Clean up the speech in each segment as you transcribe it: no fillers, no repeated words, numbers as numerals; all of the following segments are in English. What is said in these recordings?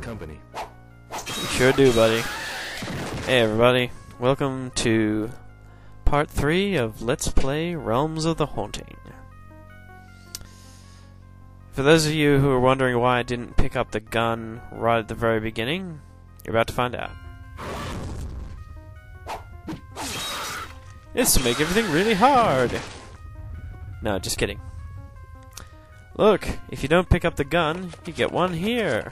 company. You sure do, buddy. Hey everybody, welcome to part 3 of Let's Play Realms of the Haunting. For those of you who are wondering why I didn't pick up the gun right at the very beginning, you're about to find out. It's to make everything really hard! No, just kidding. Look, if you don't pick up the gun, you get one here.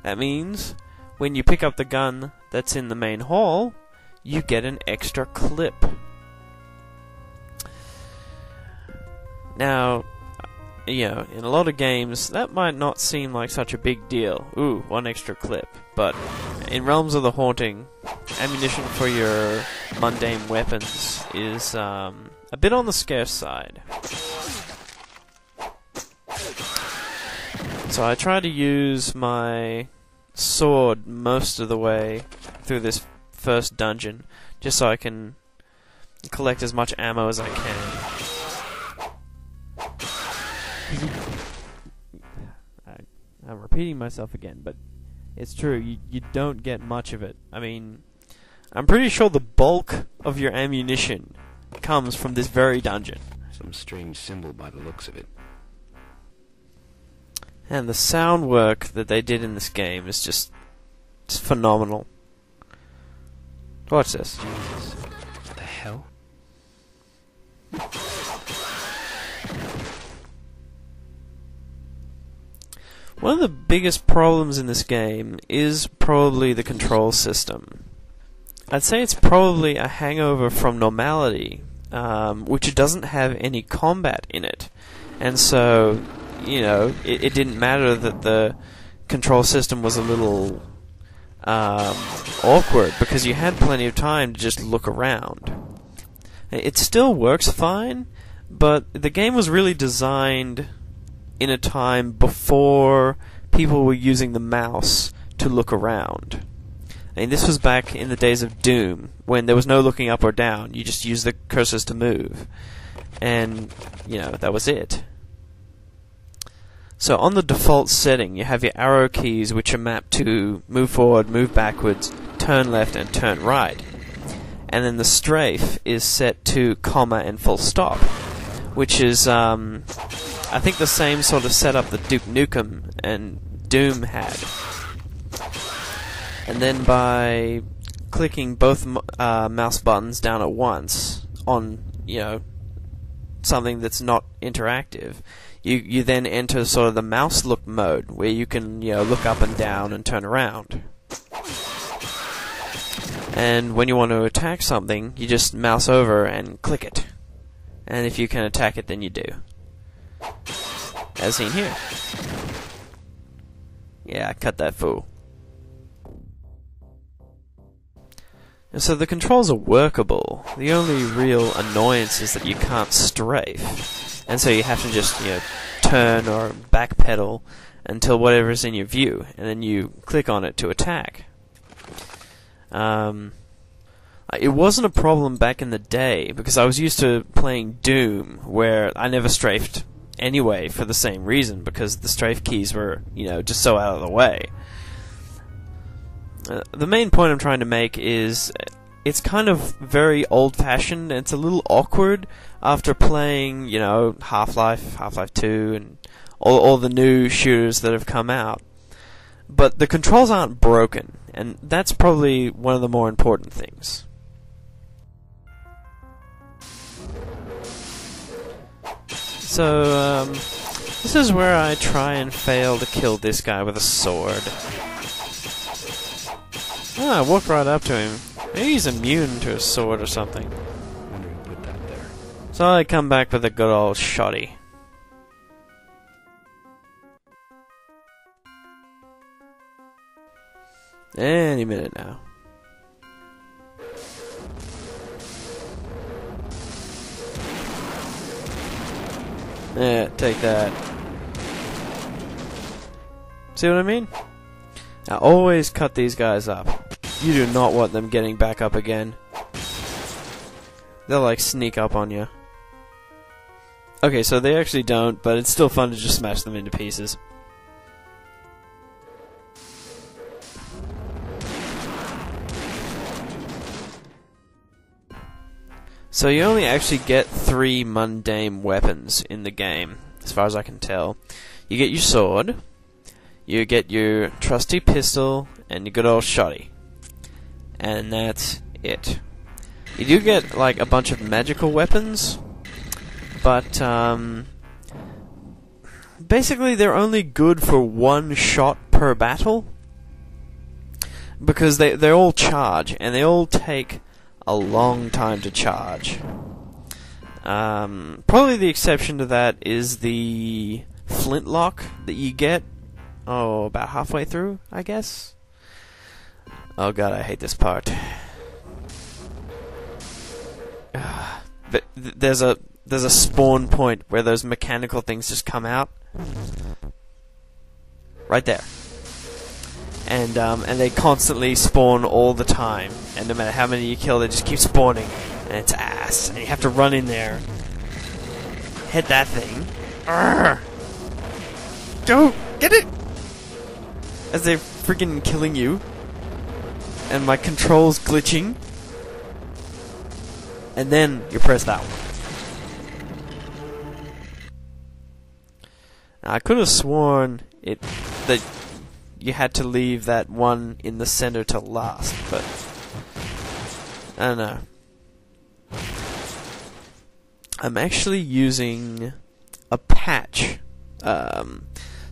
That means, when you pick up the gun that's in the main hall, you get an extra clip. Now, you know, in a lot of games, that might not seem like such a big deal. Ooh, one extra clip. But in Realms of the Haunting, ammunition for your mundane weapons is a bit on the scarce side. So I try to use my sword most of the way through this first dungeon, just so I can collect as much ammo as I can. I'm repeating myself again, but it's true, you don't get much of it. I mean, I'm pretty sure the bulk of your ammunition comes from this very dungeon. Some strange symbol by the looks of it. And the sound work that they did in this game is just phenomenal. Watch this. Jesus. What the hell? One of the biggest problems in this game is probably the control system. I'd say it's probably a hangover from normality, which doesn't have any combat in it. And so, you know, it didn't matter that the control system was a little awkward, because you had plenty of time to just look around. It still works fine, but the game was really designed in a time before people were using the mouse to look around. I mean, this was back in the days of Doom, when there was no looking up or down. You just used the cursors to move. And, you know, that was it. So on the default setting, you have your arrow keys, which are mapped to move forward, move backwards, turn left, and turn right. And then the strafe is set to comma and full stop, which is, I think, the same sort of setup that Duke Nukem and Doom had. And then by clicking both mouse buttons down at once on, you know, something that's not interactive, you then enter sort of the mouse look mode, where you can, you know, look up and down and turn around. And when you want to attack something, you just mouse over and click it. And if you can attack it, then you do. As seen here. Yeah, cut that fool. And so the controls are workable. The only real annoyance is that you can't strafe. And so you have to just, you know, turn or backpedal until whatever's in your view, and then you click on it to attack. It wasn't a problem back in the day, because I was used to playing Doom, where I never strafed anyway for the same reason, because the strafe keys were, you know, just so out of the way. The main point I'm trying to make is it's kind of very old-fashioned, and it's a little awkward after playing, you know, Half-Life, Half-Life 2, and all the new shooters that have come out. But the controls aren't broken, and that's probably one of the more important things. So, this is where I try and fail to kill this guy with a sword. Ah, I walked right up to him. Maybe he's immune to a sword or something. Wonder who put that there. So I come back with a good old shotty. Any minute now. Yeah, take that. See what I mean? Now always cut these guys up. You do not want them getting back up again. They'll like sneak up on you. Okay, so they actually don't, but it's still fun to just smash them into pieces. So you only actually get 3 mundane weapons in the game, as far as I can tell. You get your sword, you get your trusty pistol, and your good old shotty. And that's it. You do get, like, a bunch of magical weapons, but, basically they're only good for 1 shot per battle, because they all charge, and they all take a long time to charge. Probably the exception to that is the flintlock that you get, about halfway through, I guess. Oh god, I hate this part. There's a spawn point where those mechanical things just come out. Right there. And they constantly spawn all the time. And no matter how many you kill, they just keep spawning. And it's ass. And you have to run in there. Hit that thing. Arrgh! Don't get it! As they're freaking killing you. And my control's glitching. And then you press that one. Now, I could have sworn that you had to leave that one in the center to last, but I don't know. I'm actually using a patch.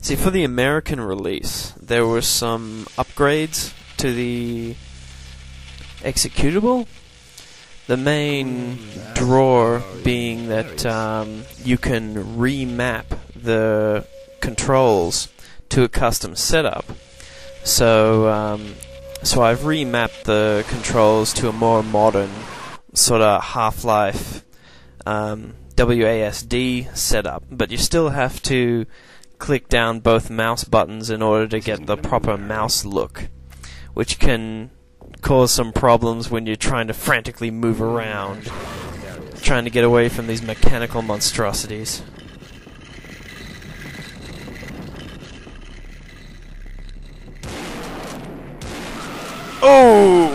See, for the American release, there were some upgrades to the executable. The main draw being that you can remap the controls to a custom setup. So I've remapped the controls to a more modern sort of Half-Life WASD setup, but you still have to click down both mouse buttons in order to get the proper mouse look, which can cause some problems when you're trying to frantically move around, trying to get away from these mechanical monstrosities. Oh!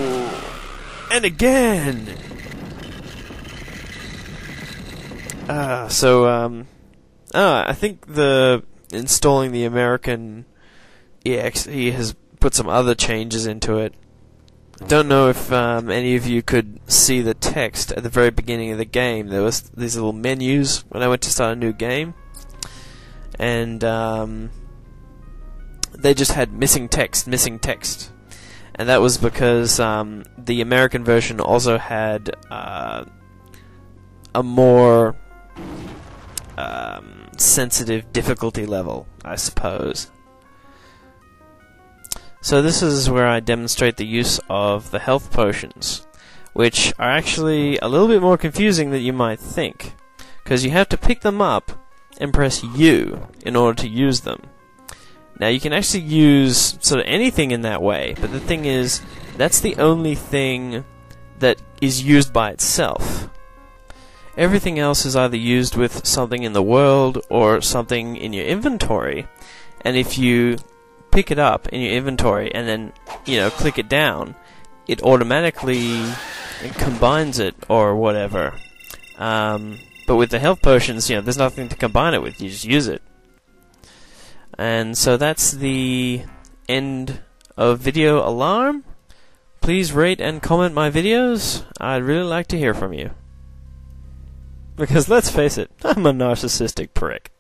And again! I think installing the American EXE has put some other changes into it. Don't know if any of you could see the text at the very beginning of the game. There was these little menus when I went to start a new game, and they just had missing text, and that was because the American version also had a more sensitive difficulty level, I suppose. So this is where I demonstrate the use of the health potions, which are actually a little bit more confusing than you might think, because you have to pick them up and press U in order to use them. Now you can actually use sort of anything in that way, but the thing is, that's the only thing that is used by itself. Everything else is either used with something in the world or something in your inventory, and if you pick it up in your inventory and then, click it down, it automatically combines it or whatever. But with the health potions, there's nothing to combine it with, you just use it. And so that's the end of video alarm. Please rate and comment my videos. I'd really like to hear from you. Because let's face it, I'm a narcissistic prick.